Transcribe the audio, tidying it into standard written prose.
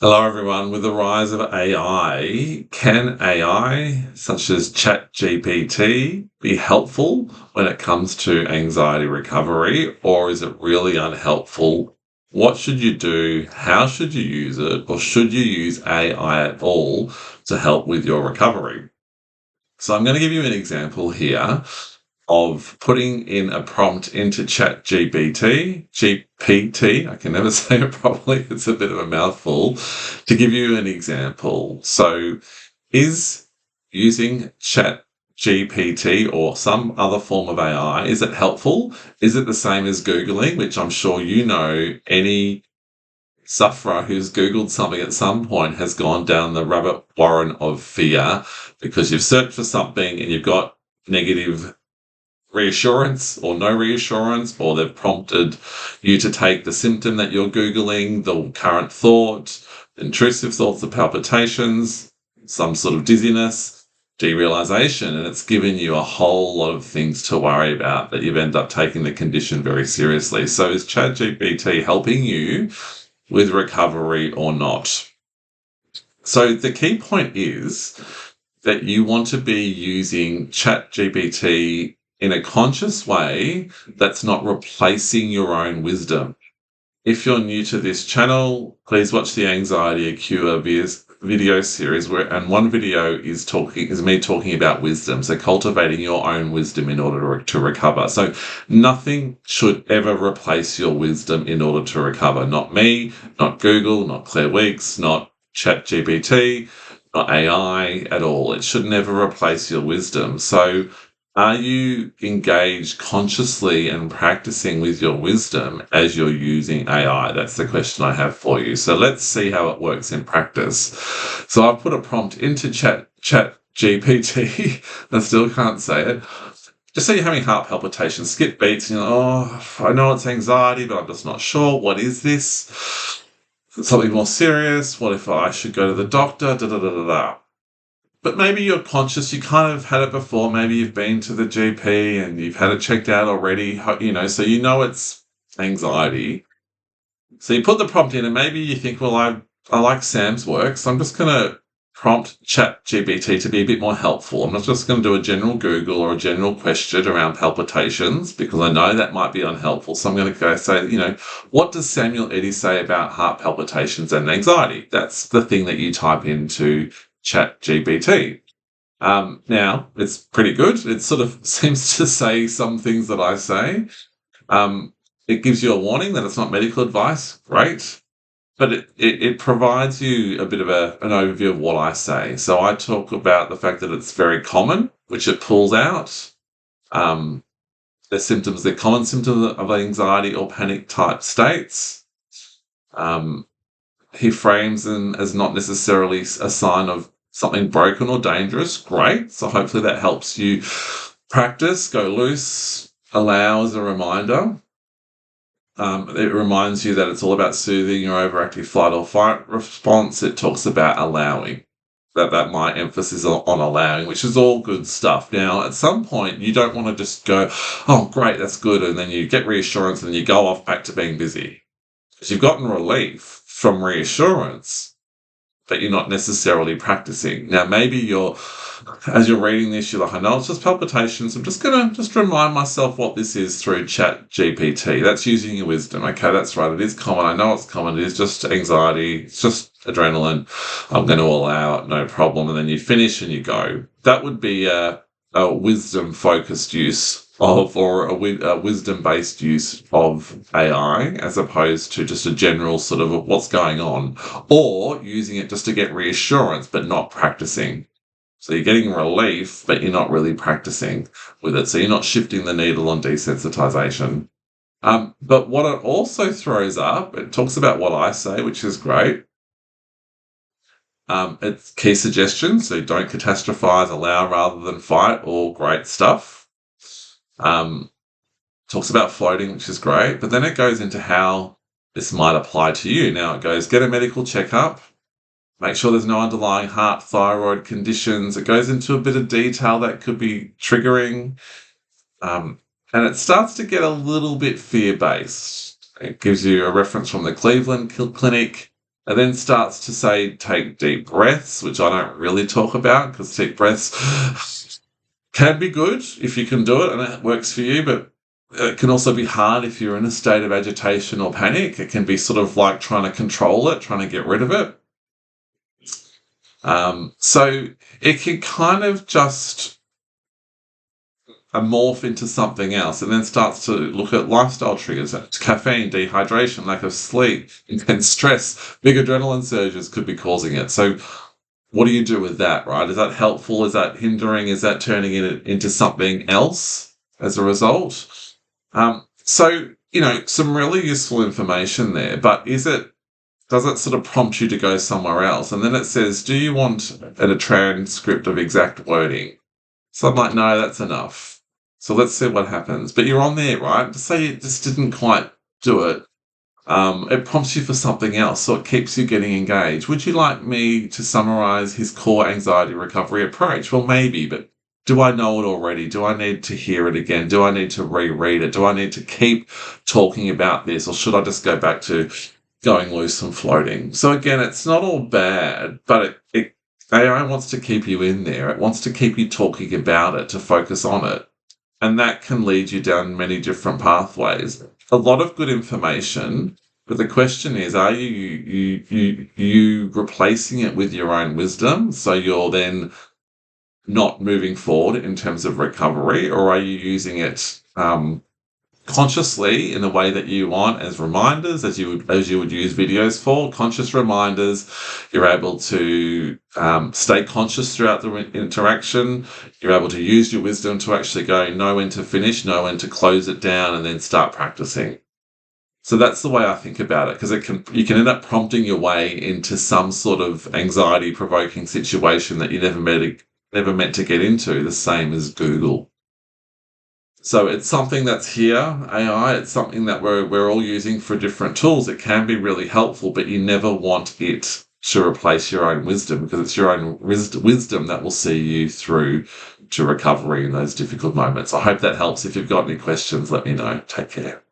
Hello, everyone. With the rise of AI, can AI, such as ChatGPT, be helpful when it comes to anxiety recovery, or is it really unhelpful? What should you do? How should you use it? Or should you use AI at all to help with your recovery? So, I'm going to give you an example here of putting in a prompt into GPT, I can never say it properly, it's a bit of a mouthful, to give you an example. So, is using Chat GPT or some other form of AI, is it helpful? Is it the same as Googling, which I'm sure you know any sufferer who's Googled something at some point has gone down the rabbit warren of fear because you've searched for something and you've got negative reassurance or no reassurance, or they've prompted you to take the symptom that you're Googling, the current thought, intrusive thoughts, the palpitations, some sort of dizziness, derealization, and it's given you a whole lot of things to worry about that you've ended up taking the condition very seriously. So is ChatGPT helping you with recovery or not? So the key point is that you want to be using ChatGPT in a conscious way that's not replacing your own wisdom. If you're new to this channel, please watch the Anxiety Cure video series and one video is me talking about wisdom, so cultivating your own wisdom in order to recover. So nothing should ever replace your wisdom in order to recover. Not me, not Google, not Claire Weeks, not ChatGPT, not AI at all. It should never replace your wisdom. So are you engaged consciously and practicing with your wisdom as you're using AI? That's the question I have for you. So let's see how it works in practice. So I've put a prompt into Chat GPT. I still can't say it. Just say you're having heart palpitations, skip beats, and you're like, oh, I know it's anxiety, but I'm just not sure. What is this? Something more serious? What if I should go to the doctor? Da da da da da. But maybe you're conscious, you kind of had it before. Maybe you've been to the GP and you've had it checked out already, so you know it's anxiety. So you put the prompt in, and maybe you think, well, I like Sam's work, so I'm just going to prompt Chat GPT to be a bit more helpful. I'm not just going to do a general Google or a general question around palpitations because I know that might be unhelpful. So I'm going to go say, what does Samuel Eddy say about heart palpitations and anxiety? That's the thing that you type into Chat GPT. Now, it's pretty good. It sort of seems to say some things that I say. Um, it gives you a warning that it's not medical advice. Great. But it provides you a bit of an overview of what I say. So I talk about the fact that it's very common, which it pulls out. Um, they're common symptoms of anxiety or panic type states. He frames them as not necessarily a sign of something broken or dangerous. Great. So hopefully that helps you practice, go loose, allow as a reminder. It reminds you that it's all about soothing your overactive flight or fight response. It talks about allowing. That my emphasis on allowing, which is all good stuff. Now, at some point, you don't want to just go, oh, great, that's good, and then you get reassurance and you go off back to being busy. Because you've gotten relief from reassurance, but you're not necessarily practicing. Now, maybe as you're reading this, you're like, I know it's just palpitations. I'm just going to remind myself what this is through Chat GPT. That's using your wisdom. Okay, that's right. It is common. I know it's common. It is just anxiety. It's just adrenaline. I'm going to allow it, no problem. And then you finish and you go. That would be a wisdom-focused use or a wisdom-based use of AI as opposed to just a general sort of what's going on, or using it just to get reassurance but not practicing. So you're getting relief, but you're not really practicing with it. So you're not shifting the needle on desensitization. But what it also throws up, it talks about what I say, which is great. It's key suggestions. So don't catastrophize, allow rather than fight, all great stuff. Talks about floating, which is great. But then it goes into how this might apply to you. Now it goes, get a medical checkup. Make sure there's no underlying heart, thyroid conditions. It goes into a bit of detail that could be triggering. And it starts to get a little bit fear-based. It gives you a reference from the Cleveland Clinic. and then starts to say, take deep breaths, which I don't really talk about because deep breaths can be good if you can do it and it works for you, but it can also be hard if you're in a state of agitation or panic. It can be sort of like trying to control it, trying to get rid of it. So it can kind of just morph into something else and then starts to look at lifestyle triggers, caffeine, dehydration, lack of sleep, intense stress, big adrenaline surges could be causing it. So what do you do with that, right? Is that helpful? Is that hindering? Is that turning it into something else as a result? So, some really useful information there, but does it sort of prompt you to go somewhere else? And then it says, do you want a transcript of exact wording? So I'm like, no, that's enough. So let's see what happens. But you're on there, right? To say it just didn't quite do it, it prompts you for something else, so it keeps you getting engaged. Would you like me to summarize his core anxiety recovery approach? Well, maybe, but do I know it already? Do I need to hear it again? Do I need to reread it? Do I need to keep talking about this? Or should I just go back to going loose and floating? So again, it's not all bad, but AI wants to keep you in there. It wants to keep you talking about it, to focus on it. And that can lead you down many different pathways. A lot of good information, but the question is, are you replacing it with your own wisdom? So you're then not moving forward in terms of recovery, or are you using it consciously in the way that you want as reminders, as you would use videos for conscious reminders? You're able to stay conscious throughout the interaction. You're able to use your wisdom to actually know when to finish, know when to close it down, and then start practicing. So that's the way I think about it, because you can end up prompting your way into some sort of anxiety provoking situation that you never meant to get into, the same as Google. So it's something that's here, AI. It's something that we're all using for different tools. It can be really helpful, but you never want it to replace your own wisdom, because it's your own wisdom that will see you through to recovery in those difficult moments. I hope that helps. If you've got any questions, let me know. Take care.